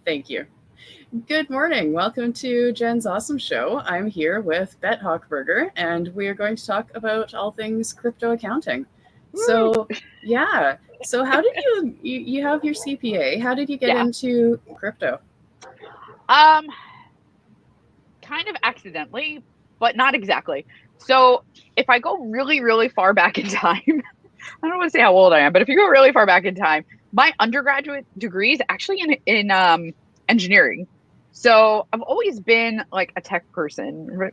Thank you. Good morning. Welcome to Jen's Awesome Show. I'm here with Bette Hochberger, and we are going to talk about all things crypto accounting. So, yeah. So, how did you have your CPA? How did you get into crypto? Kind of accidentally, but not exactly. So, if I go really, really far back in time, I don't want to say how old I am, but if you go really far back in time, my undergraduate degree is actually in engineering. So I've always been like a tech person,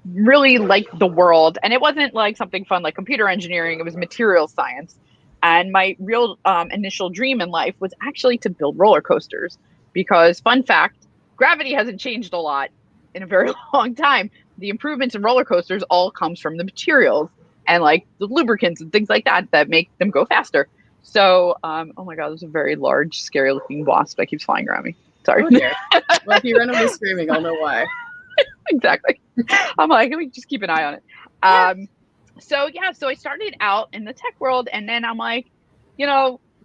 really like the world. And it wasn't like something fun like computer engineering, it was material science. And my real initial dream in life was actually to build roller coasters because, fun fact, gravity hasn't changed a lot in a very long time. The improvements in roller coasters all comes from the materials and like the lubricants and things like that make them go faster. So, oh my God, there's a very large, scary looking wasp that keeps flying around me. Sorry. Oh dear. Well, if you run away screaming, I'll know why. Exactly. I'm like, let me just keep an eye on it. Yeah. So I started out in the tech world, and then I'm like,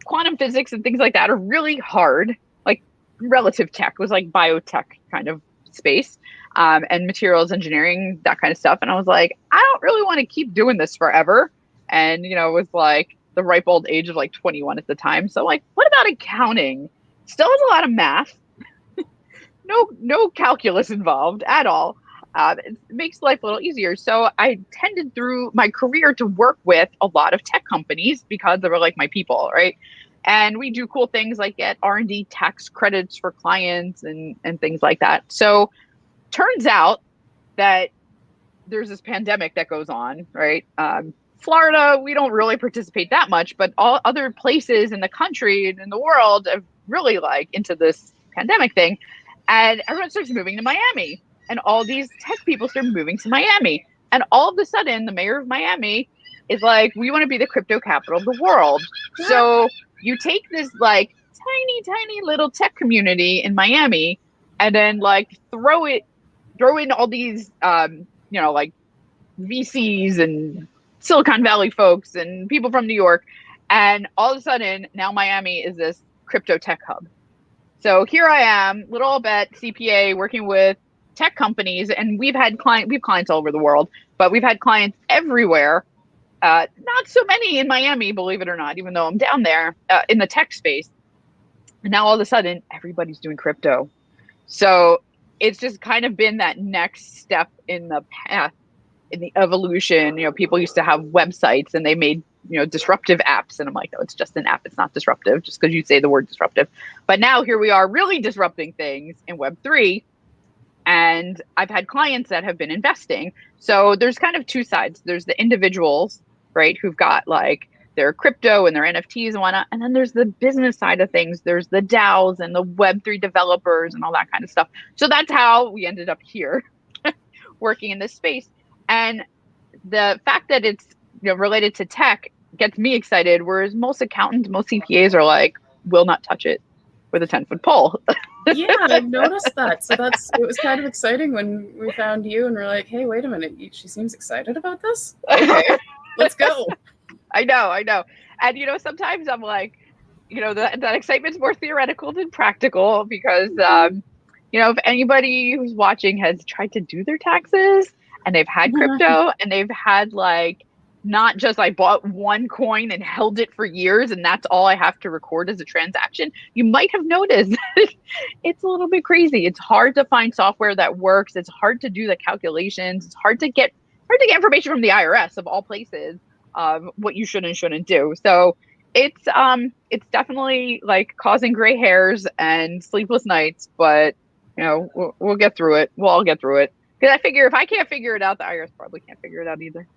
quantum physics and things like that are really hard. Like relative tech was like biotech kind of space, and materials engineering, that kind of stuff. And I was like, I don't really want to keep doing this forever. And it was like the ripe old age of like 21 at the time. So like, what about accounting? Still has a lot of math. No calculus involved at all. It makes life a little easier. So I tended through my career to work with a lot of tech companies because they were like my people, right? And we do cool things like get R&D tax credits for clients and things like that. So turns out that there's this pandemic that goes on, right? Florida, we don't really participate that much, but all other places in the country and in the world have really like into this pandemic thing. And everyone starts moving to Miami. And all these tech people start moving to Miami. And all of a sudden, the mayor of Miami is like, we want to be the crypto capital of the world. So you take this like tiny little tech community in Miami and then like throw in all these, like VCs and Silicon Valley folks and people from New York. And all of a sudden, now Miami is this crypto tech hub. So here I am, little old Bette, CPA, working with tech companies, and we have clients all over the world, but we've had clients everywhere. Not so many in Miami, believe it or not, even though I'm down there in the tech space. And now all of a sudden, everybody's doing crypto. So it's just kind of been that next step in the path, in the evolution. People used to have websites and they made disruptive apps, and I'm like, no, it's just an app, it's not disruptive just because you say the word disruptive. But now here we are really disrupting things in Web3, and I've had clients that have been investing. So there's kind of two sides. There's the individuals, right, who've got like their crypto and their NFTs and whatnot, and then there's the business side of things. There's the DAOs and the Web3 developers and all that kind of stuff. So that's how we ended up here working in this space. And the fact that it's related to tech gets me excited, whereas most accountants, most CPAs are like, will not touch it with a 10-foot pole. Yeah, I've noticed that. So it was kind of exciting when we found you and we're like, hey, wait a minute, she seems excited about this. Okay, let's go. I know. And sometimes I'm like, that excitement's more theoretical than practical because if anybody who's watching has tried to do their taxes and they've had crypto and they've had like, not just I bought one coin and held it for years and that's all I have to record as a transaction, you might have noticed it's a little bit crazy. It's hard to find software that works. It's hard to do the calculations. It's hard to get information from the IRS of all places, what you should and shouldn't do. So it's definitely like causing gray hairs and sleepless nights, but we'll get through it. We'll all get through it. Because I figure if I can't figure it out, the IRS probably can't figure it out either.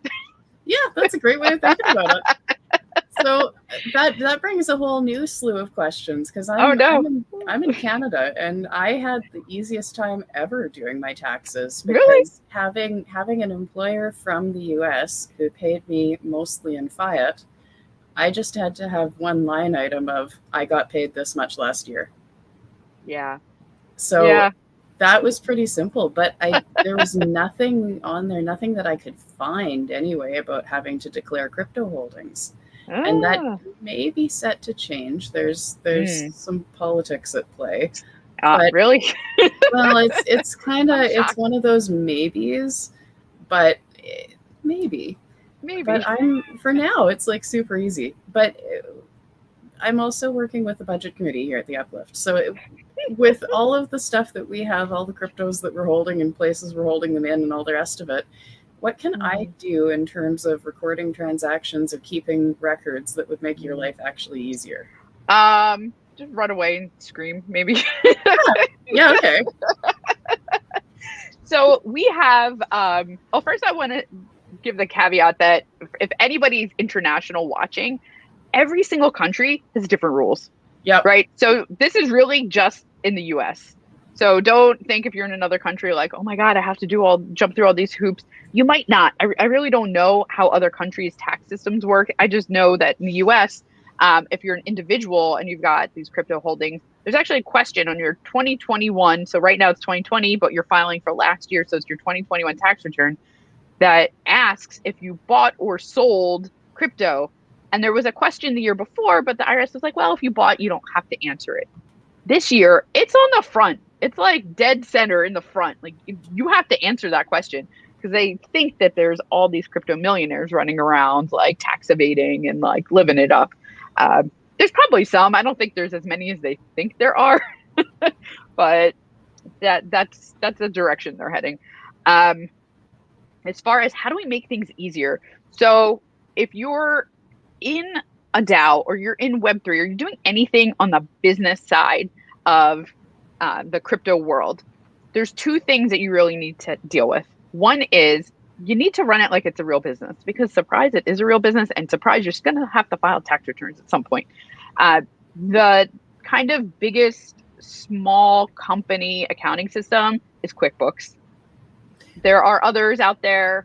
Yeah, that's a great way of thinking about it. So that brings a whole new slew of questions because I'm in Canada and I had the easiest time ever doing my taxes because having an employer from the US who paid me mostly in fiat, I just had to have one line item of I got paid this much last year. Yeah. So that was pretty simple, but there was nothing on there, nothing that I could find anyway about having to declare crypto holdings. And that may be set to change. There's some politics at play. Really? Well, it's kind of, it's one of those maybes, but maybe. But for now, it's like super easy. But I'm also working with the budget committee here at the Uplift. So with all of the stuff that we have, all the cryptos that we're holding and places we're holding them in and all the rest of it, what can I do in terms of recording transactions or keeping records that would make your life actually easier? Just run away and scream, maybe. Yeah, okay. So we have, first I want to give the caveat that if anybody's international watching, every single country has different rules. Yeah. Right. So this is really just in the US. So don't think if you're in another country like, oh my God, I have to jump through all these hoops. You might not. I really don't know how other countries' tax systems work. I just know that in the US, if you're an individual and you've got these crypto holdings, there's actually a question on your 2021. So right now it's 2020, but you're filing for last year. So it's your 2021 tax return that asks if you bought or sold crypto. And there was a question the year before, but the IRS was like, well, if you bought, you don't have to answer it. This year, it's on the front. It's like dead center in the front. Like you have to answer that question because they think that there's all these crypto millionaires running around like tax evading and like living it up. There's probably some. I don't think there's as many as they think there are, but that's the direction they're heading. As far as how do we make things easier? So if you're in a DAO or you're in Web3 or you're doing anything on the business side of the crypto world, there's two things that you really need to deal with. One is you need to run it like it's a real business because surprise, it is a real business, and surprise, you're going to have to file tax returns at some point. The kind of biggest small company accounting system is QuickBooks. There are others out there.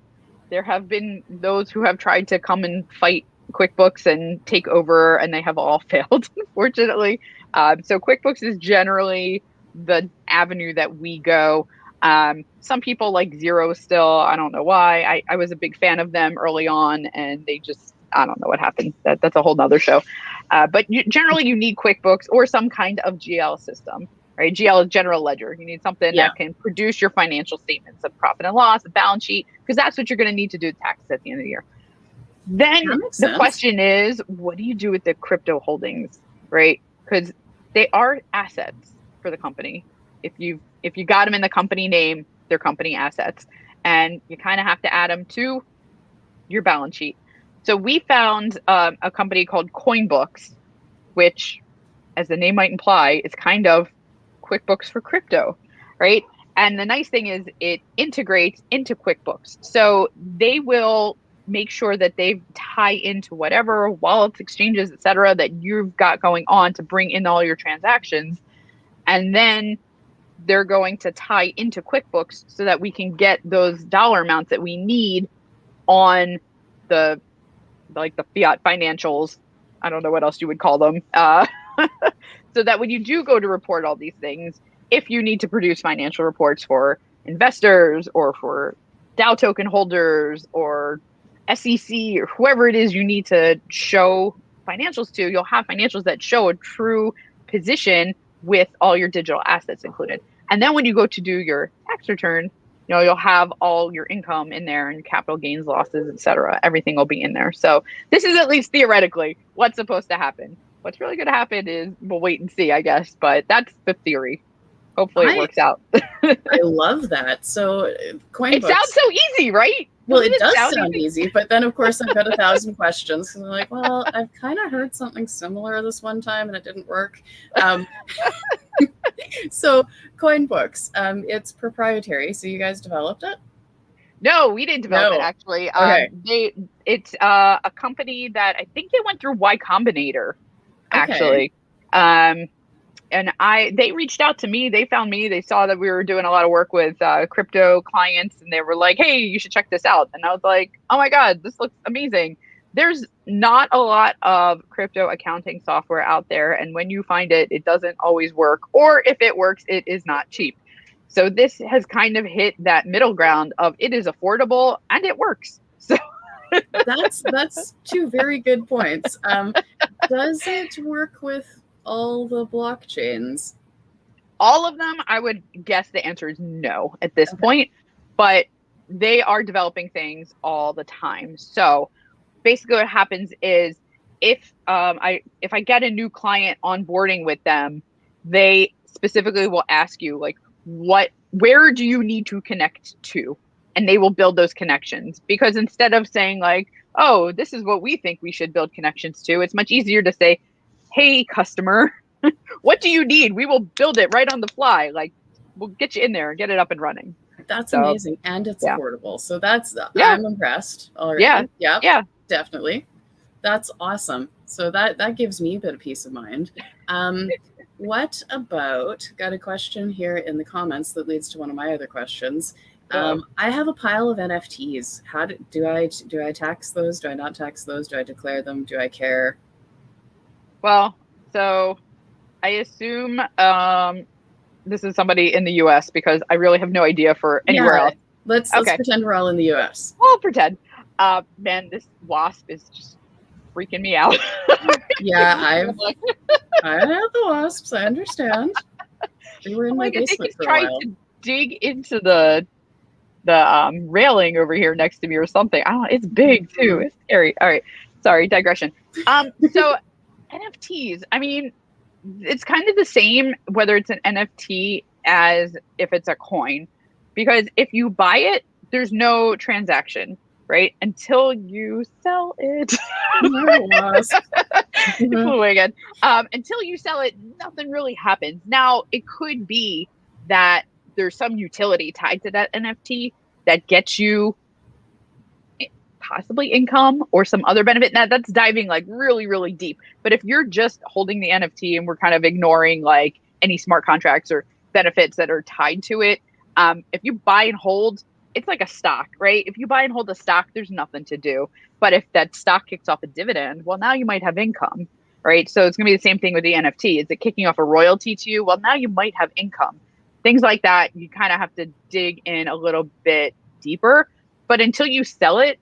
There have been those who have tried to come and fight QuickBooks and take over, and they have all failed, unfortunately. So QuickBooks is generally the avenue that we go. Some people like Xero still. I don't know why. I was a big fan of them early on, and they just, I don't know what happened. That's a whole nother show. But generally, you need QuickBooks or some kind of GL system. Right? GL is general ledger. You need something that can produce your financial statements of profit and loss, a balance sheet, because that's what you're going to need to do taxes at the end of the year. Then the question is, what do you do with the crypto holdings, right? Because they are assets for the company. If you got them in the company name, they're company assets, and you kind of have to add them to your balance sheet. So we found a company called Coinbooks, which, as the name might imply, is kind of QuickBooks for crypto, right? And the nice thing is it integrates into QuickBooks. So they will make sure that they tie into whatever wallets, exchanges, et cetera, that you've got going on to bring in all your transactions. And then they're going to tie into QuickBooks so that we can get those dollar amounts that we need on the fiat financials. I don't know what else you would call them. So that when you do go to report all these things, if you need to produce financial reports for investors or for DAO token holders or SEC or whoever it is you need to show financials to, you'll have financials that show a true position with all your digital assets included. And then when you go to do your tax return, you'll have all your income in there and capital gains, losses, et cetera. Everything will be in there. So this is at least theoretically what's supposed to happen. What's really going to happen is we'll wait and see, I guess. But that's the theory. Hopefully it works out. I love that. So Coinbooks. It sounds so easy, right? Well, it does sound easy, but then of course I've got 1,000 questions. And I'm like, well, I've kind of heard something similar this one time and it didn't work. So Coinbooks, it's proprietary. So you guys developed it? No, we didn't develop it actually. Okay. It's a company that I think they went through Y Combinator, actually. Okay. And they reached out to me. They found me. They saw that we were doing a lot of work with crypto clients, and they were like, "Hey, you should check this out." And I was like, "Oh my God, this looks amazing." There's not a lot of crypto accounting software out there, and when you find it, it doesn't always work, or if it works, it is not cheap. So this has kind of hit that middle ground of it is affordable and it works. So that's two very good points. Does it work with all the blockchains? all of them, I would guess the answer is no at this point, but they are developing things all the time. So basically what happens is if I get a new client onboarding with them, they specifically will ask you like, where do you need to connect to? And they will build those connections, because instead of saying like, oh, this is what we think we should build connections to, it's much easier to say, hey, customer, what do you need? We will build it right on the fly. Like, we'll get you in there and get it up and running. That's amazing. And it's affordable. So I'm impressed already. Yeah, definitely. That's awesome. So that gives me a bit of peace of mind. What about, got a question here in the comments that leads to one of my other questions. I have a pile of NFTs. How do I tax those? Do I not tax those? Do I declare them? Do I care? Well, so I assume this is somebody in the US, because I really have no idea for anywhere else. Let's pretend we're all in the US. We'll pretend. Man, this wasp is just freaking me out. Yeah, I have the wasps. I understand. They were in my basement for a while. To dig into the railing over here next to me or something. I don't know. It's big too. It's scary. All right. Sorry, digression. So NFTs, I mean, it's kind of the same whether it's an NFT as if it's a coin, because if you buy it, there's no transaction, right? Until you sell it. Until you sell it, nothing really happens. Now, it could be that there's some utility tied to that NFT that gets you possibly income or some other benefit. Now, that's diving like really, really deep. But if you're just holding the NFT and we're kind of ignoring like any smart contracts or benefits that are tied to it, if you buy and hold, it's like a stock, right? If you buy and hold a stock, there's nothing to do. But if that stock kicks off a dividend, well, now you might have income, right? So it's going to be the same thing with the NFT. Is it kicking off a royalty to you? Well, now you might have income. Things like that, you kind of have to dig in a little bit deeper. But until you sell it,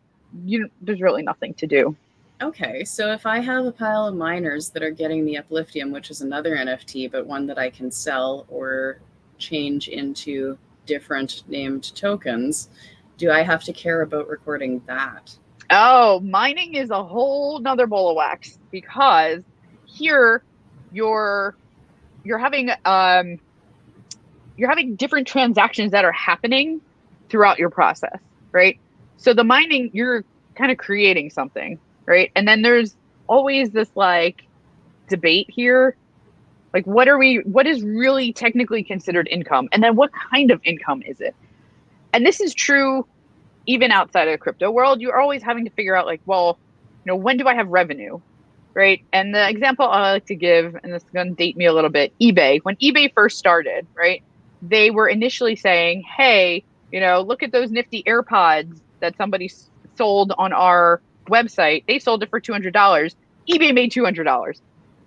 there's really nothing to do. Okay, so if I have a pile of miners that are getting the Upliftium, which is another NFT, but one that I can sell or change into different named tokens, do I have to care about recording that? Oh, mining is a whole nother bowl of wax, because here you're having different transactions that are happening throughout your process, right? So the mining, you're kind of creating something, right? And then there's always this like debate here. Like, what is really technically considered income? And then what kind of income is it? And this is true even outside of the crypto world. You're always having to figure out like, well, when do I have revenue, right? And the example I like to give, and this is going to date me a little bit, eBay. When eBay first started, right, they were initially saying, hey, look at those nifty AirPods that somebody sold on our website. They sold it for $200. eBay made $200.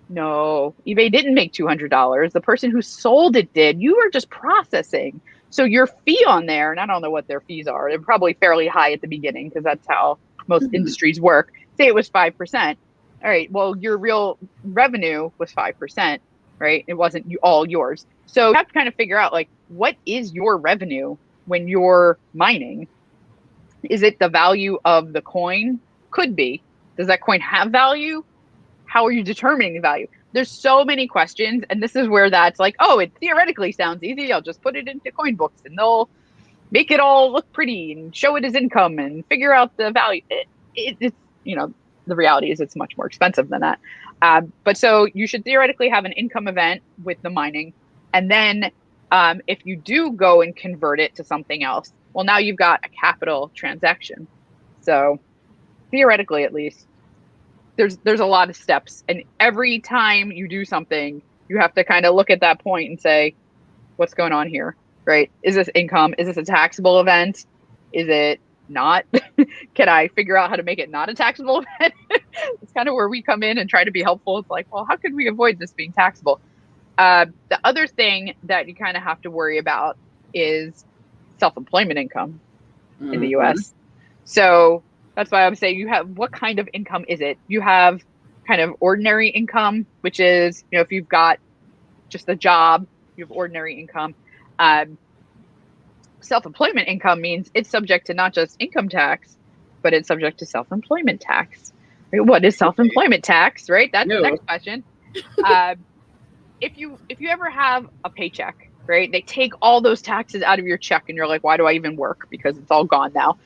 No, eBay didn't make $200. The person who sold it did. You were just processing. So your fee on there, and I don't know what their fees are. They're probably fairly high at the beginning, because that's how most industries work. Say it was 5%. All right, well, your real revenue was 5%, right? It wasn't all yours. So you have to kind of figure out like, what is your revenue when you're mining? Is it the value of the coin? Could be. Does that coin have value? How are you determining the value? There's so many questions. And this is where that's like, oh, it theoretically sounds easy. I'll just put it into coin books and they'll make it all look pretty and show it as income and figure out the value. It's, the reality is it's much more expensive than that. But so you should theoretically have an income event with the mining. And then if you do go and convert it to something else, well, now you've got a capital transaction. So theoretically, at least, there's a lot of steps. And every time you do something, you have to kind of look at that point and say, what's going on here, right? Is this income? Is this a taxable event? Is it not? Can I figure out how to make it not a taxable event? It's kind of where we come in and try to be helpful. It's like, well, how could we avoid this being taxable? The other thing that you kind of have to worry about is self-employment income in the US. So that's why I would say you have, what kind of income is it? You have kind of ordinary income, which is, if you've got just a job, you have ordinary income. Self-employment income means it's subject to not just income tax, but it's subject to self-employment tax. What is self-employment tax, right? That's the next question. If you ever have a paycheck, right, they take all those taxes out of your check and you're like, why do I even work? Because it's all gone now.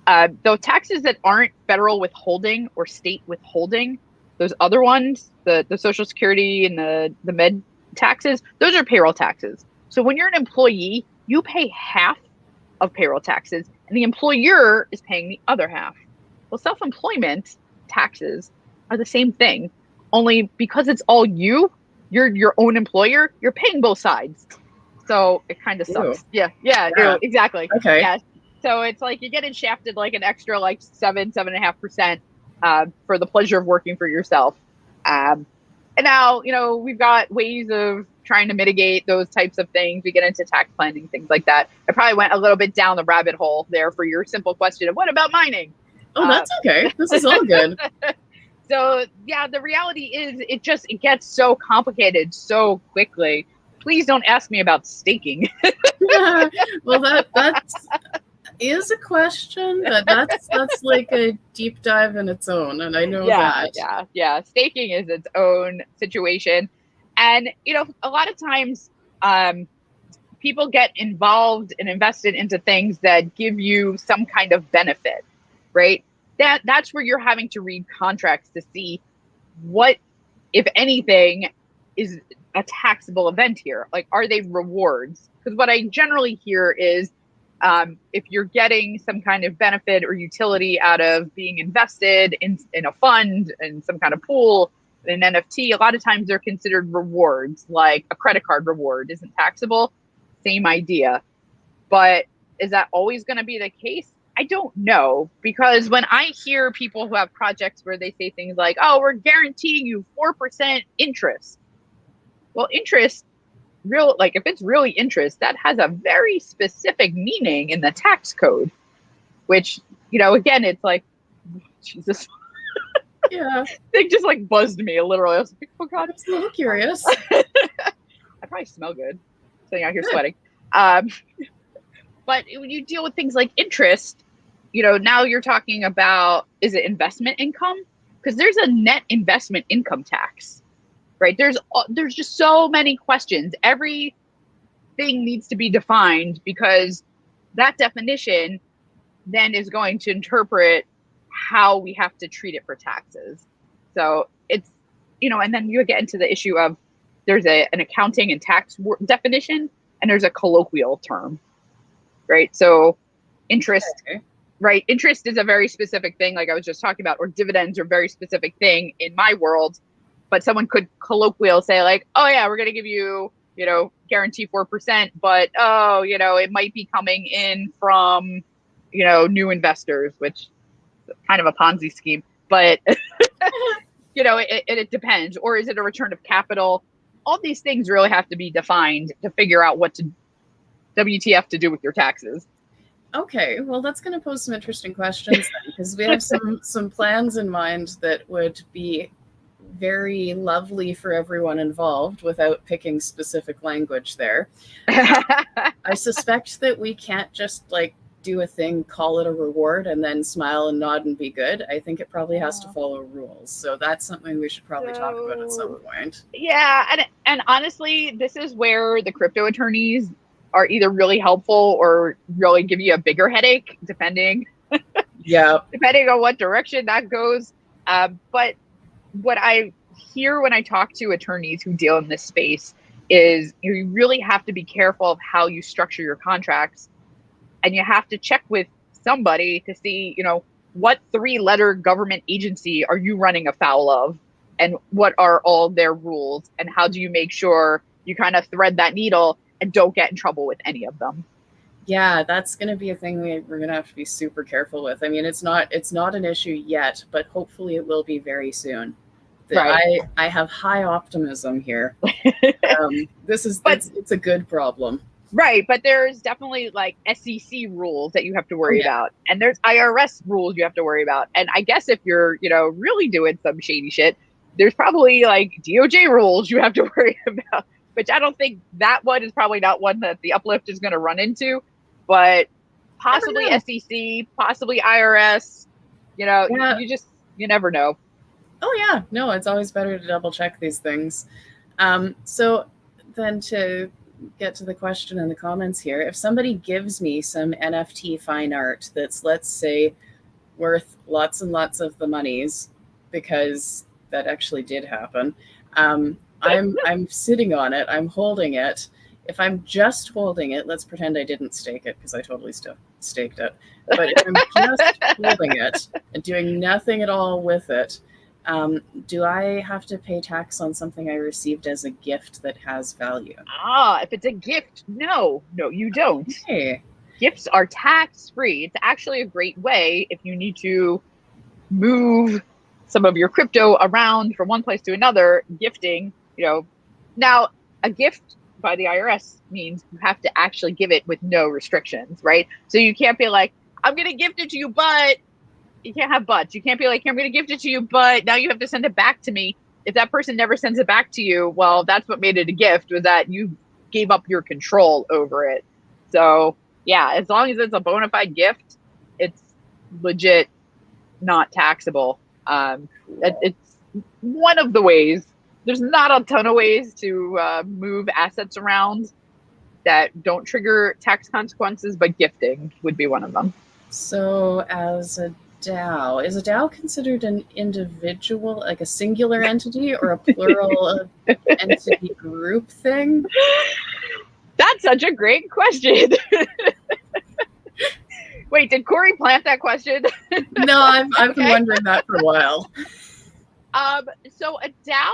The taxes that aren't federal withholding or state withholding, those other ones, the Social Security and the med taxes, those are payroll taxes. So when you're an employee, you pay half of payroll taxes and the employer is paying the other half. Well, self-employment taxes are the same thing, only because it's all you're your own employer, you're paying both sides. So it kind of sucks. Yeah, exactly. Okay. Yeah. So it's like you're getting shafted like an extra like 7.5% for the pleasure of working for yourself. And now, we've got ways of trying to mitigate those types of things. We get into tax planning, things like that. I probably went a little bit down the rabbit hole there for your simple question of what about mining? Oh, that's okay. This is all good. So yeah, the reality is it gets so complicated so quickly. Please don't ask me about staking. Well, that is a question, but that's like a deep dive in its own, and I know that. Yeah. Staking is its own situation, and a lot of times, people get involved and invested into things that give you some kind of benefit, right? That's where you're having to read contracts to see what, if anything, is a taxable event here. Like, are they rewards? Because what I generally hear is, if you're getting some kind of benefit or utility out of being invested in a fund, in some kind of pool, an NFT, a lot of times they're considered rewards, like a credit card reward isn't taxable. Same idea. But is that always going to be the case? I don't know, because when I hear people who have projects where they say things like, oh, we're guaranteeing you 4% interest. Well, interest, if it's really interest, that has a very specific meaning in the tax code, which, again, it's like, Jesus. Yeah. They just like buzzed me literally. I was like, oh God. I'm a little curious. I probably smell good sitting out here sweating. But when you deal with things like interest, now you're talking about, is it investment income? Because there's a net investment income tax, right? There's just so many questions. Everything needs to be defined, because that definition then is going to interpret how we have to treat it for taxes. So it's, and then you get into the issue of there's an accounting and tax definition, and there's a colloquial term, right? So interest, okay. Right? Interest is a very specific thing, like I was just talking about, or dividends are a very specific thing in my world. But someone could colloquial say like, oh yeah, we're going to give you, guarantee 4%, but it might be coming in from, new investors, which is kind of a Ponzi scheme, but it depends. Or is it a return of capital? All these things really have to be defined to figure out what to WTF to do with your taxes. Okay, well, that's going to pose some interesting questions then, because we have some plans in mind that would be very lovely for everyone involved without picking specific language there. I suspect that we can't just do a thing, call it a reward, and then smile and nod and be good. I think it probably has to follow rules. So that's something we should probably talk about at some point. Yeah, and honestly, this is where the crypto attorneys are either really helpful or really give you a bigger headache, depending on what direction that goes. But what I hear when I talk to attorneys who deal in this space is you really have to be careful of how you structure your contracts, and you have to check with somebody to see, what 3-letter government agency are you running afoul of, and what are all their rules, and how do you make sure you kind of thread that needle and don't get in trouble with any of them. Yeah, that's going to be a thing we're going to have to be super careful with. I mean, it's not an issue yet, but hopefully it will be very soon. Right. I have high optimism here. It's a good problem. Right, but there's definitely SEC rules that you have to worry about, and there's IRS rules you have to worry about. And I guess if you're, really doing some shady shit, there's probably DOJ rules you have to worry about. which I don't think that one is probably not one that the uplift is going to run into, but possibly SEC, possibly IRS. You know, yeah. you never know. Oh yeah, no, it's always better to double check these things. So then to get to the question in the comments here, if somebody gives me some NFT fine art that's, let's say, worth lots and lots of the monies, because that actually did happen, I'm sitting on it, I'm holding it. If I'm just holding it, let's pretend I didn't stake it, because I totally still staked it. But if I'm just holding it and doing nothing at all with it, do I have to pay tax on something I received as a gift that has value? If it's a gift, no, you don't. Okay. Gifts are tax-free. It's actually a great way if you need to move some of your crypto around from one place to another. Gifting, now a gift by the IRS means you have to actually give it with no restrictions, right? So you can't be like, I'm going to gift it to you, but you can't have buts. You can't be like, I'm going to gift it to you, but now you have to send it back to me. If that person never sends it back to you, well, that's what made it a gift, was that you gave up your control over it. So yeah, as long as it's a bona fide gift, it's legit not taxable. It's one of the ways. There's not a ton of ways to move assets around that don't trigger tax consequences, but gifting would be one of them. So as a DAO, is a DAO considered an individual, like a singular entity, or a plural entity group thing? That's such a great question. Wait, did Corey plant that question? No, I've been wondering that for a while. So a DAO,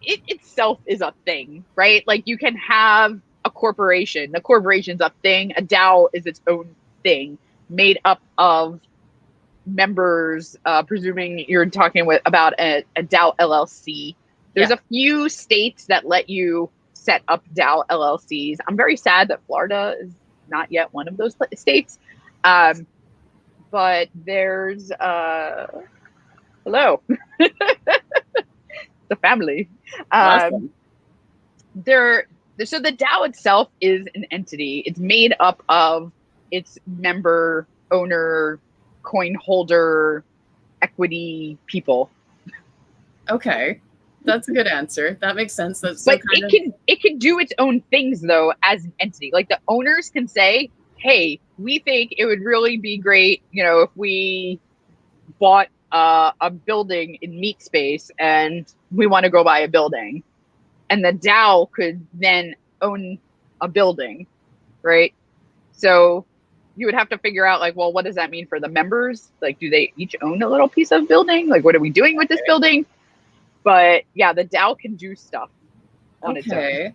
it itself is a thing, right? Like you can have a corporation. The corporation's a thing. A DAO is its own thing, made up of members. Presuming you're talking about a DAO LLC. There's a few states that let you set up DAO LLCs. I'm very sad that Florida is not yet one of those states. But there's hello. The family. Awesome. So the DAO itself is an entity. It's made up of its member, owner, coin holder, equity people. Okay. That's a good answer. That makes sense. That's but it can do its own things though as an entity. Like the owners can say, hey, we think it would really be great, if we bought a building in meat space and we want to go buy a building. And the DAO could then own a building, right? So you would have to figure out like, well, what does that mean for the members? Like, do they each own a little piece of building? Like, what are we doing with this building? But yeah, the DAO can do stuff on its own.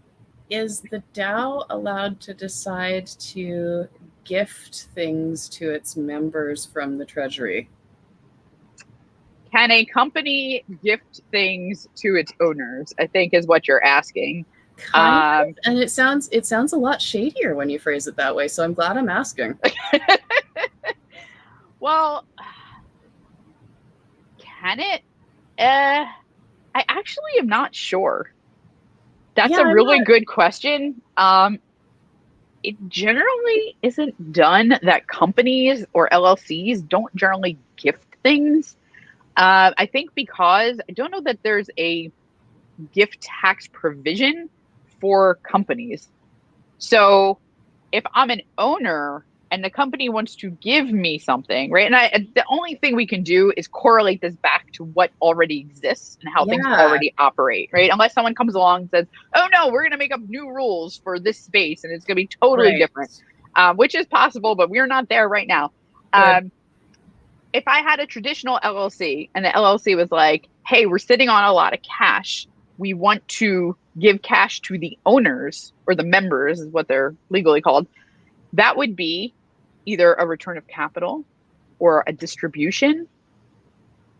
Is the DAO allowed to decide to gift things to its members from the treasury? Can a company gift things to its owners, I think is what you're asking. Kind of. And it sounds a lot shadier when you phrase it that way. So I'm glad I'm asking. Well, can it? I actually am not sure. That's a really good question. It generally isn't done that companies or LLCs don't generally gift things. I think because I don't know that there's a gift tax provision for companies. So if I'm an owner and the company wants to give me something, right? And the only thing we can do is correlate this back to what already exists and how things already operate, right? Unless someone comes along and says, oh no, we're going to make up new rules for this space and it's going to be totally different, which is possible, but we're not there right now. If I had a traditional LLC and the LLC was like, hey, we're sitting on a lot of cash. We want to give cash to the owners or the members is what they're legally called. That would be either a return of capital or a distribution,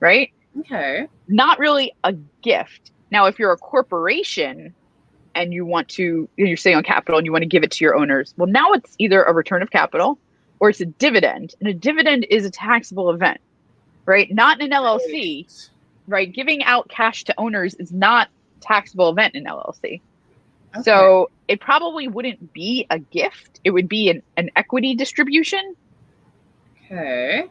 right? Okay. Not really a gift. Now, if you're a corporation and you're sitting on capital and you want to give it to your owners, well, now it's either a return of capital or it's a dividend. And a dividend is a taxable event, right? Not in an LLC, right? Giving out cash to owners is not a taxable event in LLC. Okay. So it probably wouldn't be a gift. It would be an equity distribution. Okay.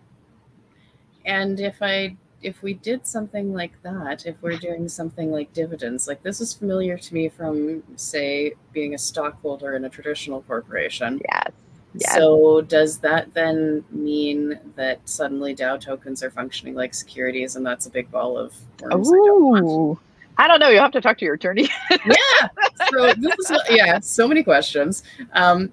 And if we did something like that, if we're doing something like dividends, like this is familiar to me from, say, being a stockholder in a traditional corporation. Yes. Yes. So does that then mean that suddenly DAO tokens are functioning like securities, and that's a big ball of worms I don't want? I don't know. You'll have to talk to your attorney. Yeah. So this is so many questions.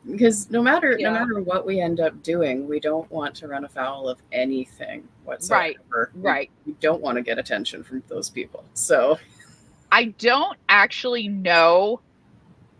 Because no matter what we end up doing, we don't want to run afoul of anything whatsoever. Right. We don't want to get attention from those people. So I don't actually know.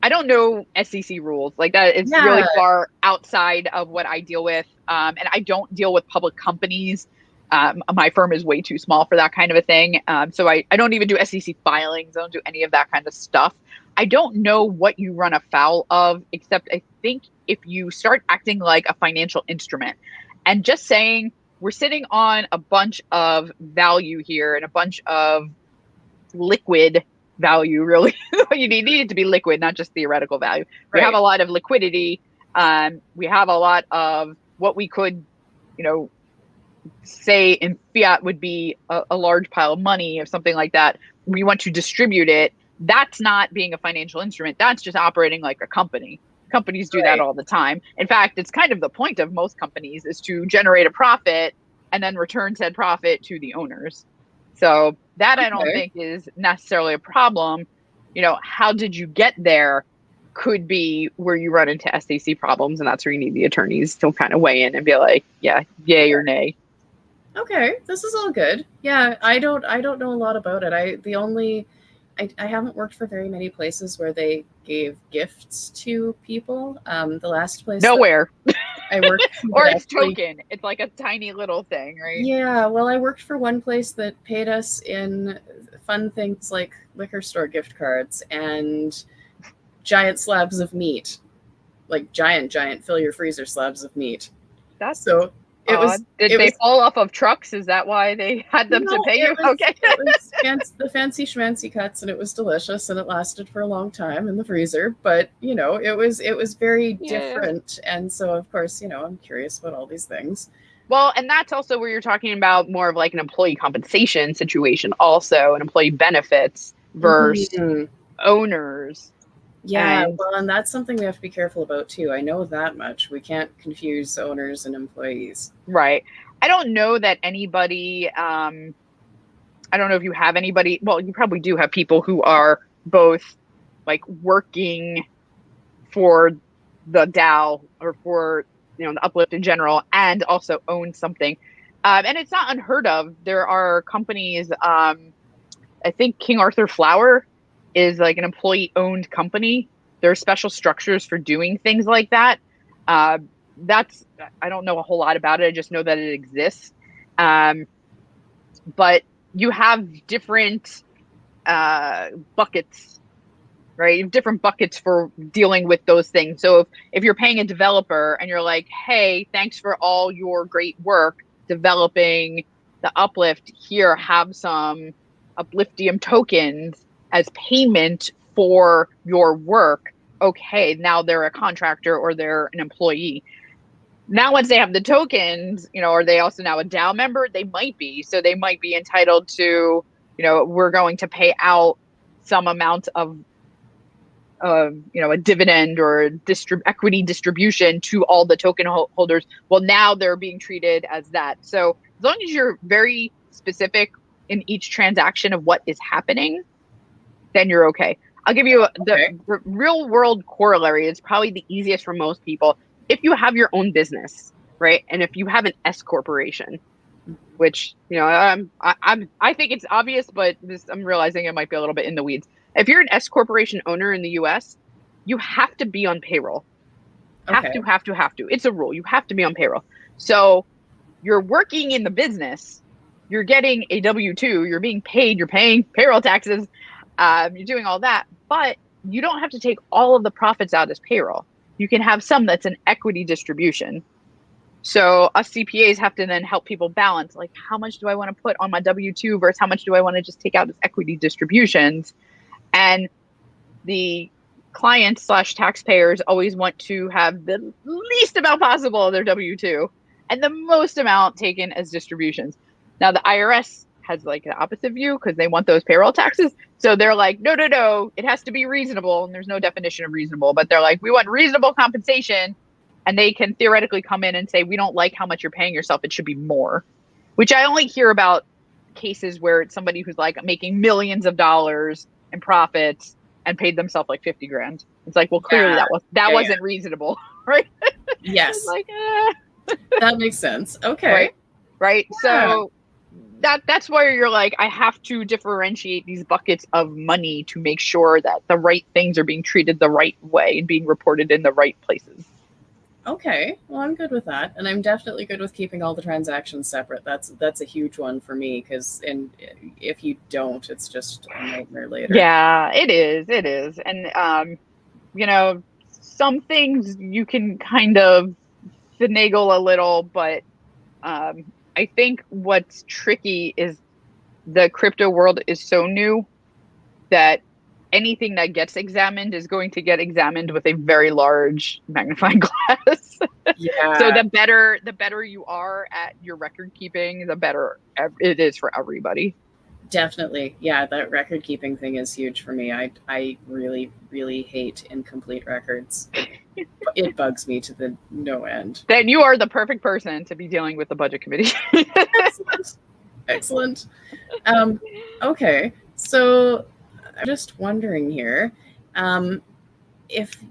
I don't know SEC rules like that. It's really far outside of what I deal with. And I don't deal with public companies. My firm is way too small for that kind of a thing. So I don't even do SEC filings. I don't do any of that kind of stuff. I don't know what you run afoul of, except I think if you start acting like a financial instrument and just saying, we're sitting on a bunch of value here and a bunch of liquid value, really. You need it to be liquid, not just theoretical value. We have a lot of liquidity. We have a lot of what we could, say in fiat would be a large pile of money or something like that. We want to distribute it. That's not being a financial instrument. That's just operating like a company. Companies do that all the time. In fact, it's kind of the point of most companies is to generate a profit and then return said profit to the owners. So that I don't think is necessarily a problem. How did you get there could be where you run into SEC problems, and that's where you need the attorneys to kind of weigh in and be like, yeah, yay or nay. Okay, this is all good. Yeah, I don't know a lot about it. I haven't worked for very many places where they gave gifts to people. The last place nowhere I worked or it's token. It's like a tiny little thing, right? Yeah, well, I worked for one place that paid us in fun things like liquor store gift cards and giant slabs of meat, like giant fill your freezer slabs of meat. That's so it was. Did they fall off of trucks? Is that why they had them to pay you? Okay. It was the fancy schmancy cuts, and it was delicious, and it lasted for a long time in the freezer. But it was very different, and so of course, I'm curious about all these things. Well, and that's also where you're talking about more of like an employee compensation situation, also, and employee benefits versus owners. Yeah, well, and that's something we have to be careful about too. I know that much. We can't confuse owners and employees. Right. I don't know that anybody, I don't know if you have anybody, well, you probably do have people who are both like working for the DAO or for, the Uplift in general and also own something. And it's not unheard of. There are companies, I think King Arthur Flour is like an employee owned company. There are special structures for doing things like that. I don't know a whole lot about it. I just know that it exists. But you have different buckets, right? You have different buckets for dealing with those things. So if you're paying a developer and you're like, hey, thanks for all your great work developing the Uplift, here, have some Upliftium tokens as payment for your work. Okay, now they're a contractor or they're an employee. Now, once they have the tokens, are they also now a DAO member? They might be. So they might be entitled to, we're going to pay out some amount of, a dividend or equity distribution to all the token holders. Well, now they're being treated as that. So as long as you're very specific in each transaction of what is happening, then you're okay. I'll give you the real world corollary. It's probably the easiest for most people. If you have your own business, right? And if you have an S corporation, which, I think it's obvious, but I'm realizing it might be a little bit in the weeds. If you're an S corporation owner in the US, you have to be on payroll. Have to. It's a rule. You have to be on payroll. So you're working in the business, you're getting a W-2, you're being paid, you're paying payroll taxes, you're doing all that, but you don't have to take all of the profits out as payroll. You can have some that's an equity distribution. So us CPAs have to then help people balance, like, how much do I want to put on my W-2 versus how much do I want to just take out as equity distributions? And the clients / taxpayers always want to have the least amount possible of their W-2 and the most amount taken as distributions. Now the IRS has like the opposite view because they want those payroll taxes. So they're like, no, it has to be reasonable. And there's no definition of reasonable, but they're like, we want reasonable compensation. And they can theoretically come in and say, we don't like how much you're paying yourself. It should be more, which I only hear about cases where it's somebody who's like making millions of dollars in profits and paid themselves like 50 grand. It's like, well, clearly that wasn't reasonable, right? Yes. Like, that makes sense. Okay. Right. Yeah. So that's where you're like, I have to differentiate these buckets of money to make sure that the right things are being treated the right way and being reported in the right places. Okay, well, I'm good with that, and I'm definitely good with keeping all the transactions separate. That's a huge one for me, because if you don't, it's just a nightmare later. Yeah, it is, and some things you can kind of finagle a little, but I think what's tricky is the crypto world is so new that anything that gets examined is going to get examined with a very large magnifying glass. Yeah. So the better you are at your record keeping, the better it is for everybody. Definitely. Yeah, that record keeping thing is huge for me. I really, really hate incomplete records. It bugs me to the no end. Then you are the perfect person to be dealing with the budget committee. Excellent. Okay, so I'm just wondering here, if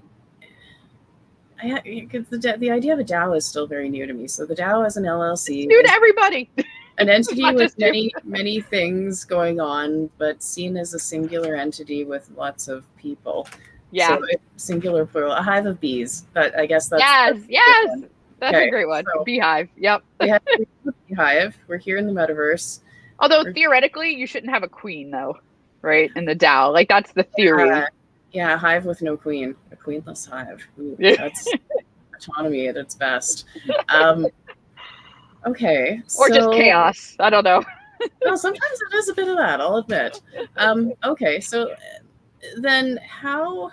because the idea of a DAO is still very new to me. So the DAO as an LLC, new to everybody, an entity with many things going on, but seen as a singular entity with lots of people. Yeah, so singular plural, a hive of bees. But I guess that's that's a great one. So, beehive. Yep. We have a beehive. We're here in the metaverse. Although theoretically, you shouldn't have a queen, though, right? In the DAO, like that's the theory. Yeah, a hive with no queen, a queenless hive. Ooh, that's autonomy at its best. Okay, or just chaos. I don't know. Well, sometimes it is a bit of that, I'll admit. Okay, so then how?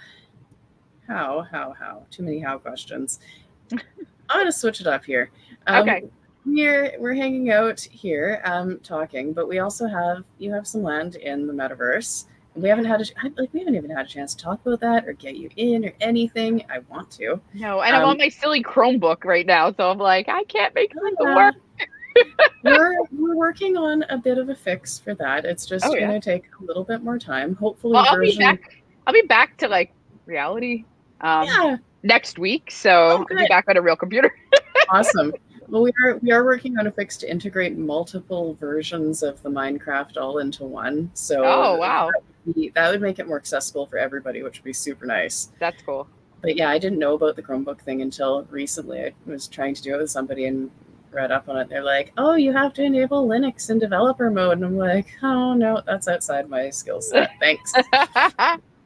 Too many how questions. I'm gonna switch it up here. Okay. We're hanging out here, talking, but we also you have some land in the metaverse. We haven't even had a chance to talk about that or get you in or anything. I want to. No, and I'm on my silly Chromebook right now, so I'm like, I can't make it work. We're working on a bit of a fix for that. It's just going to take a little bit more time. Hopefully, I'll be back to like reality next week, so I'll be back on a real computer. Awesome. Well, we are working on a fix to integrate multiple versions of the Minecraft all into one. So wow. That would make it more accessible for everybody, which would be super nice. That's cool. But yeah, I didn't know about the Chromebook thing until recently. I was trying to do it with somebody and read up on it. They're like, oh, you have to enable Linux in developer mode. And I'm like, oh, no, that's outside my skill set. Thanks.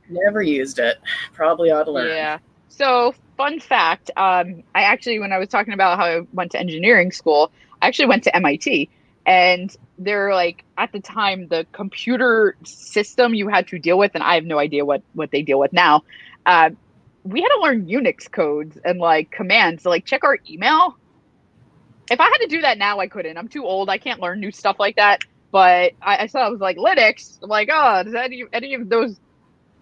Never used it. Probably ought to learn. Yeah. So fun fact, I actually, when I was talking about how I went to engineering school, I actually went to MIT. And they're like, at the time, the computer system you had to deal with, and I have no idea what they deal with now. We had to learn Unix codes and like commands to like check our email. If I had to do that now, I couldn't. I'm too old. I can't learn new stuff like that. But I saw it was like Linux. I'm like, oh, does any of those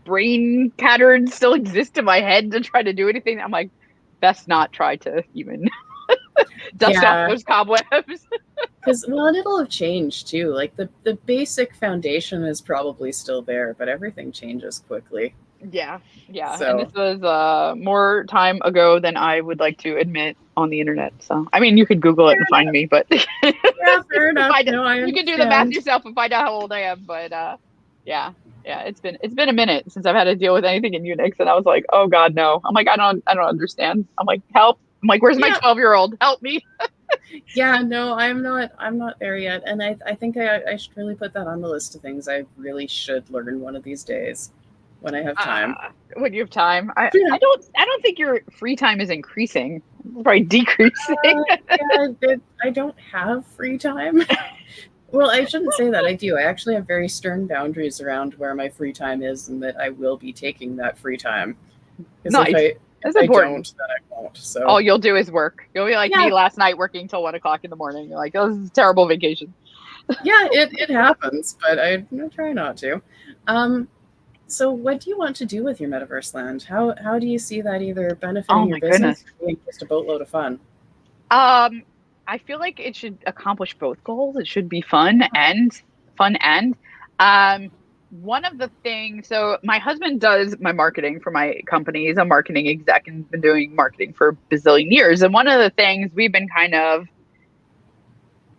brain patterns still exist in my head to try to do anything? I'm like, best not try to even dust off those cobwebs. Because, and it'll have changed too. Like the basic foundation is probably still there, but everything changes quickly. Yeah. So. And this was more time ago than I would like to admit on the internet. So, I mean, you could Google it and find me, but yeah, fair enough. You can do the math yourself and find out how old I am. But yeah, it's been a minute since I've had to deal with anything in Unix, and I was like, oh God, no. I'm like, I don't understand. I'm like, help. I'm like, where's my 12-year-old? Help me. Yeah, no, I'm not there yet. And I think I should really put that on the list of things I really should learn one of these days when I have time. When you have time. I don't think your free time is increasing. It's probably decreasing. I don't have free time. Well, I shouldn't say that. I do. I actually have very stern boundaries around where my free time is and that I will be taking that free time. Nice. If I don't, then I won't. So all you'll do is work. You'll be like me last night working till 1 o'clock in the morning. You're like, oh, this is a terrible vacation. Yeah, it happens, but I try not to. So what do you want to do with your metaverse land? How do you see that either benefiting your business or being just a boatload of fun? I feel like it should accomplish both goals. It should be fun and one of the things, so my husband does my marketing for my company. He's a marketing exec and been doing marketing for a bazillion years. And one of the things we've been kind of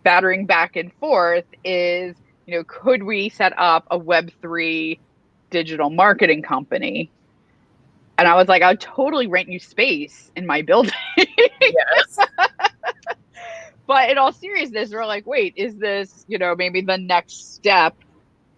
battering back and forth is, could we set up a Web3 digital marketing company? And I was like, I'll totally rent you space in my building. Yes. But in all seriousness, we're like, wait, is this, maybe the next step?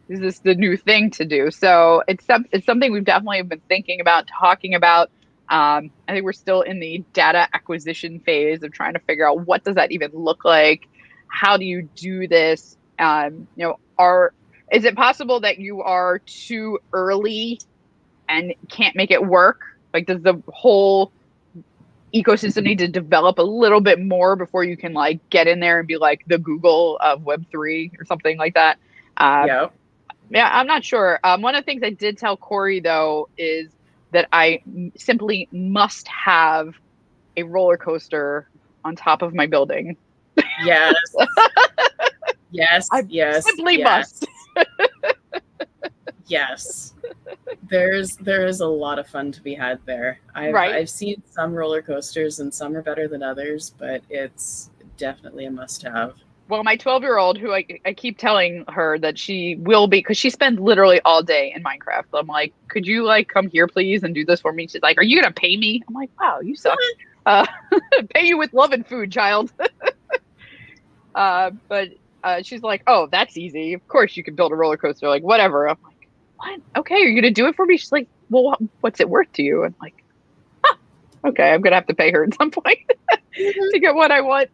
Is this the new thing to do? So it's something we've definitely been thinking about, talking about. I think we're still in the data acquisition phase of trying to figure out what does that even look like? How do you do this? Is it possible that you are too early and can't make it work? Like, does the whole ecosystem need to develop a little bit more before you can like get in there and be like the Google of Web3 or something like that? Yeah, I'm not sure. One of the things I did tell Corey, though, is that I simply must have a roller coaster on top of my building. Yes. Yes. Yes. Simply must. Yes. There is a lot of fun to be had there. I've seen some roller coasters and some are better than others, but it's definitely a must-have. Well, my 12-year-old, who I keep telling her that she will be, because she spends literally all day in Minecraft. I'm like, could you like come here, please, and do this for me? She's like, are you going to pay me? I'm like, wow, you suck. Pay you with love and food, child. But she's like, oh, that's easy. Of course you can build a roller coaster, like whatever. I'm like, what? Okay, are you going to do it for me? She's like, well, what's it worth to you? I'm like, okay, I'm going to have to pay her at some point to get what I want.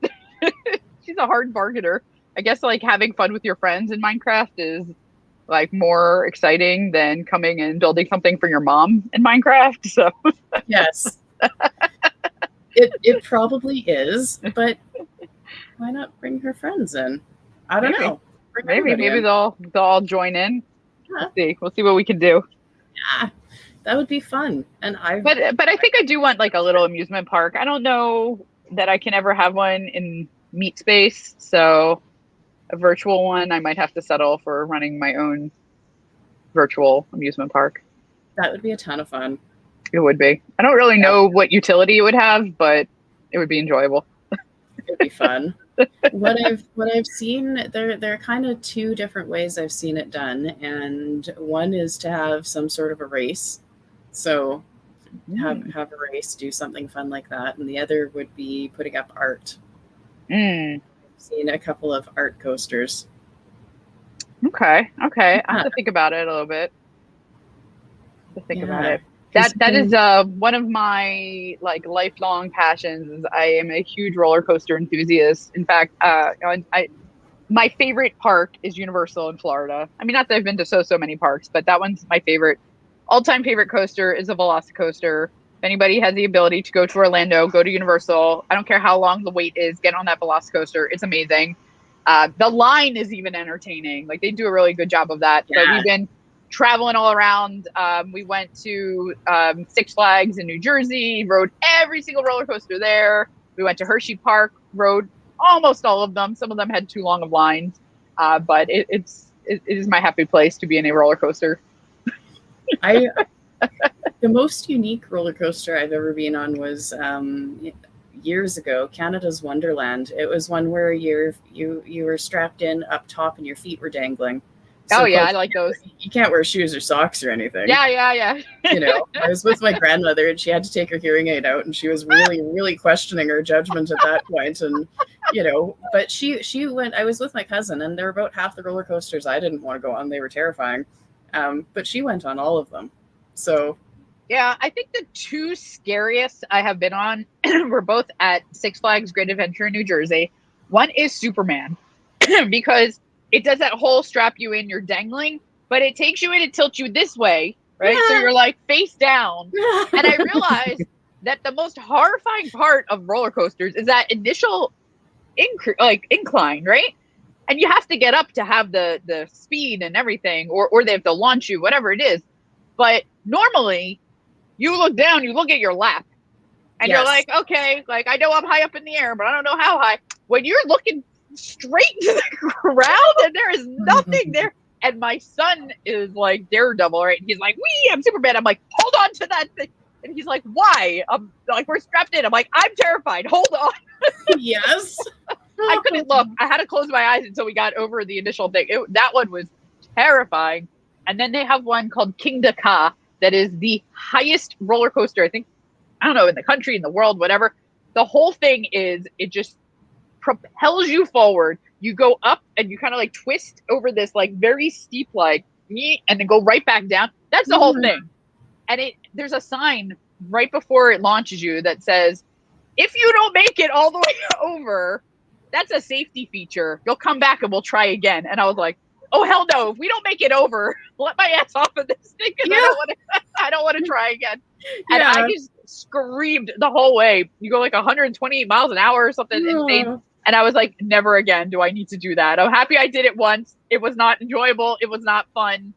She's a hard bargainer. I guess like having fun with your friends in Minecraft is like more exciting than coming and building something for your mom in Minecraft. So yes, it probably is, but why not bring her friends in? I don't know. Maybe they'll all join in. Yeah. We'll see what we can do. Yeah, that would be fun. And but I think I do want like a little amusement park. I don't know that I can ever have one in meat space, so a virtual one I might have to settle for running my own virtual amusement park. That would be a ton of fun. It would be. I don't really know what utility it would have, but it would be enjoyable. It'd be fun. What I've seen, there are kind of two different ways I've seen it done, and one is to have some sort of a race. So have a race, do something fun like that, and the other would be putting up art. I've seen a couple of art coasters. Okay. I have to think about it a little bit. About it. That is one of my like lifelong passions. Is I am a huge roller coaster enthusiast. In fact, my favorite park is Universal in Florida. I mean, not that I've been to so many parks, but that one's my favorite. All-time favorite coaster is a Velocicoaster. If anybody has the ability to go to Orlando, go to Universal. I don't care how long the wait is, get on that Velocicoaster. It's amazing. The line is even entertaining. Like they do a really good job of that. Yeah. But we've been traveling all around. We went to Six Flags in New Jersey, rode every single roller coaster there. We went to Hershey Park, rode almost all of them. Some of them had too long of lines, but it is my happy place to be in a roller coaster. The most unique roller coaster I've ever been on was years ago, Canada's Wonderland. It was one where you were strapped in up top and your feet were dangling. So I like those. You can't wear shoes or socks or anything. Yeah. I was with my grandmother and she had to take her hearing aid out and she was really, really questioning her judgment at that point. And, but she went, I was with my cousin and there were about half the roller coasters I didn't want to go on. They were terrifying. But she went on all of them. So. Yeah, I think the two scariest I have been on were both at Six Flags Great Adventure in New Jersey. One is Superman because it does that whole strap you in, you're dangling, but it takes you in and tilts you this way, right? So you're like face down. And I realized that the most horrifying part of roller coasters is that initial incline, right? And you have to get up to have the speed and everything, or they have to launch you, whatever it is. But normally you look down, you look at your lap, and you're like, okay, like I know I'm high up in the air, but I don't know how high. When you're looking straight to the ground and there is nothing there. And my son is like Daredevil, right? He's like, wee, I'm Superman. I'm like, hold on to that thing. And he's like, why? I'm like, we're strapped in. I'm like, I'm terrified. Hold on. Yes. I couldn't look. I had to close my eyes until we got over the initial thing. That one was terrifying. And then they have one called King de Ka that is the highest roller coaster, I think, I don't know, in the country, in the world, whatever. The whole thing is, it just propels you forward. You go up and you kind of like twist over this like very steep, like, and then go right back down. That's the whole thing. And there's a sign right before it launches you that says, if you don't make it all the way over, that's a safety feature. You'll come back and we'll try again. And I was like, oh, hell no. If we don't make it over, let my ass off of this thing because I don't want to try again. And I just screamed the whole way. You go like 128 miles an hour or something insane. And I was like, never again do I need to do that. I'm happy I did it once. It was not enjoyable. It was not fun.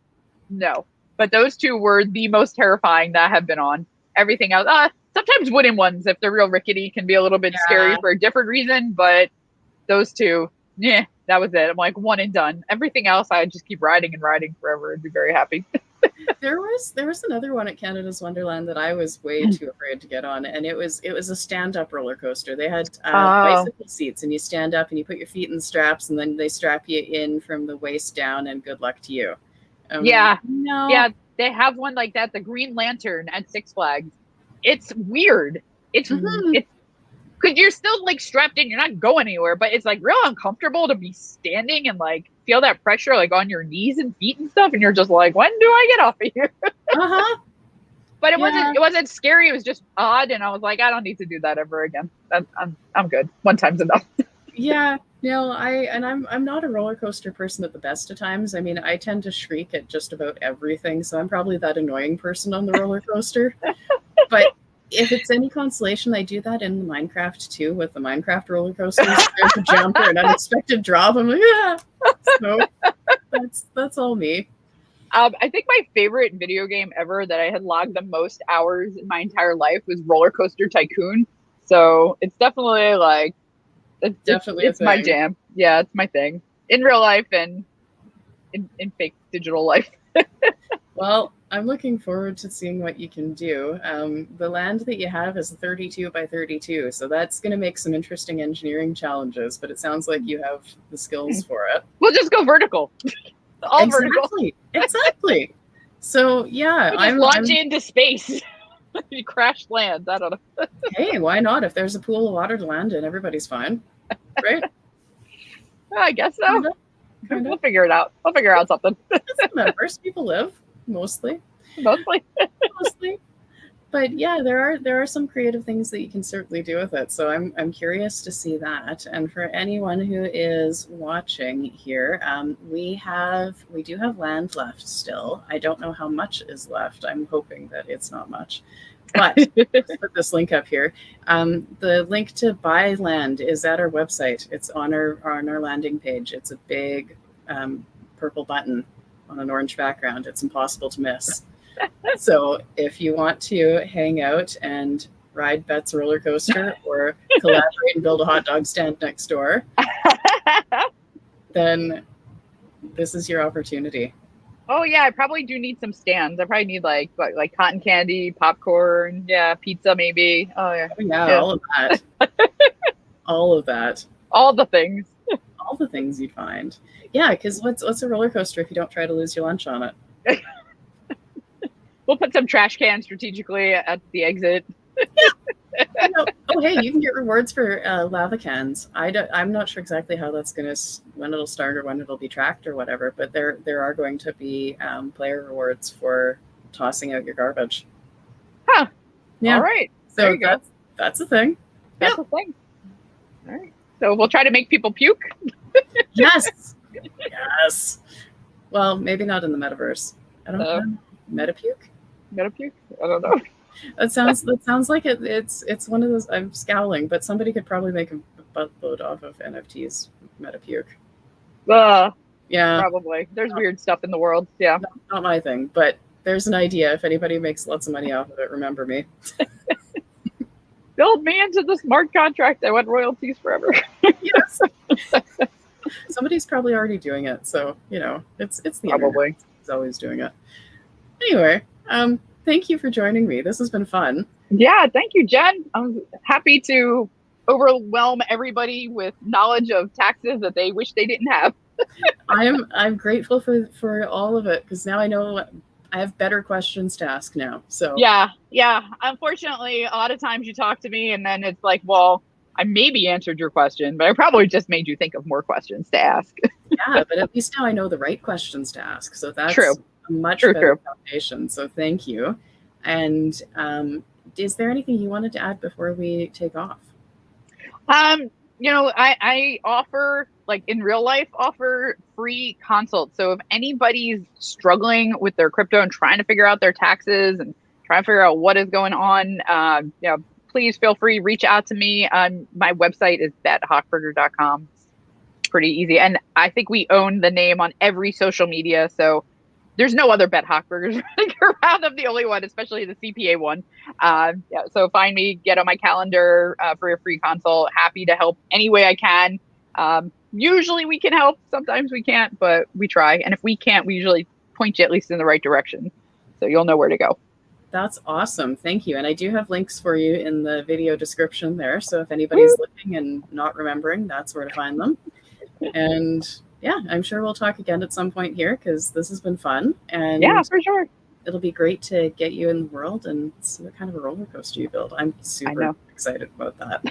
No. But those two were the most terrifying that I have been on. Everything else, sometimes wooden ones, if they're real rickety, can be a little bit scary for a different reason. But those two, that was it. I'm like, one and done. Everything else, I just keep riding and riding forever and be very happy. There was another one at Canada's Wonderland that I was way too afraid to get on, and it was a stand-up roller coaster. They had bicycle seats, and you stand up and you put your feet in the straps, and then they strap you in from the waist down, and good luck to you. Yeah, they have one like that. The Green Lantern at Six Flags. It's weird. It's because you're still like strapped in. You're not going anywhere, but it's like real uncomfortable to be standing and like feel that pressure like on your knees and feet and stuff. And you're just like, when do I get off of here? But it wasn't scary. It was just odd. And I was like, I don't need to do that ever again. I'm good. One time's enough. Yeah. No, I'm not a roller coaster person at the best of times. I mean, I tend to shriek at just about everything. So I'm probably that annoying person on the roller coaster. But if it's any consolation, I do that in the Minecraft too, with the Minecraft roller coasters. There's a jump or an unexpected drop. I'm like, yeah. So that's all me. I think my favorite video game ever that I had logged the most hours in my entire life was Roller Coaster Tycoon. So it's definitely like, it's my jam. Yeah, it's my thing in real life and in fake digital life. Well, I'm looking forward to seeing what you can do. The land that you have is 32 by 32, so that's going to make some interesting engineering challenges, but it sounds like you have the skills for it. We'll just go vertical. Vertical. Exactly. So, yeah. I'm launching into space. You crash land. I don't know. Hey, why not? If there's a pool of water to land in, everybody's fine. Right? I guess so. Kinda. We'll figure it out. We'll figure out something. It's the metaverse. People live. Mostly. But yeah, there are some creative things that you can certainly do with it. So I'm curious to see that. And for anyone who is watching here, we do have land left still. I don't know how much is left. I'm hoping that it's not much. But let's put this link up here. The link to buy land is at our website. It's on our landing page. It's a big purple button on an orange background. It's impossible to miss. So if you want to hang out and ride Bette's roller coaster or collaborate and build a hot dog stand next door, then this is your opportunity. Oh yeah, I probably do need some stands. I probably need like cotton candy, popcorn, pizza maybe. Oh yeah, all of that. All of that. All the things. All the things you'd find. Yeah, because what's a roller coaster if you don't try to lose your lunch on it? We'll put some trash cans strategically at the exit. Oh, hey, you can get rewards for lava cans. I'm not sure exactly how that's when it'll start or when it'll be tracked or whatever, but there are going to be player rewards for tossing out your garbage. Huh. Yeah. All right. So that's a thing. That's a thing. All right. So we'll try to make people puke. Yes. Yes. Well, maybe not in the metaverse. I don't know. Meta puke? Gonna puke? I don't know. That sounds like it's one of those. I'm scowling, but somebody could probably make a buttload off of NFTs. Metapuke. Yeah, probably. There's weird stuff in the world. Yeah, not my thing, but there's an idea. If anybody makes lots of money off of it, remember me. Build me into the smart contract. I want royalties forever. Yes. Somebody's probably already doing it, so it's the probably internet. He's always doing it. Anyway, thank you for joining me. This has been fun. Yeah, thank you, Jen. I'm happy to overwhelm everybody with knowledge of taxes that they wish they didn't have. I'm grateful for all of it, because now I know I have better questions to ask now. So yeah. Unfortunately, a lot of times you talk to me and then it's like, well, I maybe answered your question, but I probably just made you think of more questions to ask. Yeah, but at least now I know the right questions to ask. So that's true. A much better foundation. So thank you. And is there anything you wanted to add before we take off? I offer, like in real life, offer free consults. So if anybody's struggling with their crypto and trying to figure out their taxes and trying to figure out what is going on, please feel free, reach out to me. My website is bettehochberger.com. It's pretty easy. And I think we own the name on every social media. So there's no other Bette Hochbergers running around. I'm the only one, especially the CPA one. So find me, get on my calendar for a free consult. Happy to help any way I can. Usually we can help. Sometimes we can't, but we try. And if we can't, we usually point you at least in the right direction. So you'll know where to go. That's awesome. Thank you. And I do have links for you in the video description there. So if anybody's looking and not remembering, that's where to find them. And yeah, I'm sure we'll talk again at some point here, because this has been fun. And yeah, for sure. It'll be great to get you in the world and see what kind of a roller coaster you build. I'm super excited about that.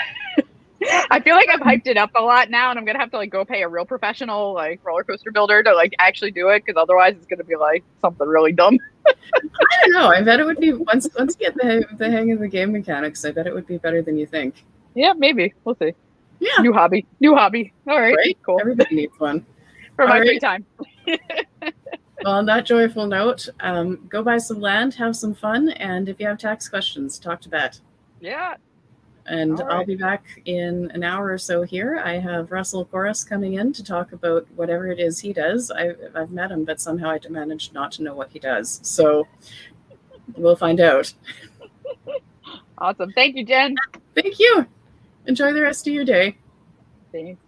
I feel like I've hyped it up a lot now, and I'm gonna have to go pay a real professional roller coaster builder to actually do it, because otherwise it's gonna be something really dumb. I don't know. I bet it would be once you get the hang of the game mechanics. I bet it would be better than you think. Yeah, maybe. We'll see. Yeah. New hobby. All right. Cool. Everybody needs one. For my free time. Well, on that joyful note, go buy some land, have some fun, and if you have tax questions, talk to Bette. Yeah. And I'll be back in an hour or so here. I have Russell Corus coming in to talk about whatever it is he does. I've met him, but somehow I managed not to know what he does. So we'll find out. Awesome. Thank you, Jen. Thank you. Enjoy the rest of your day. Thanks.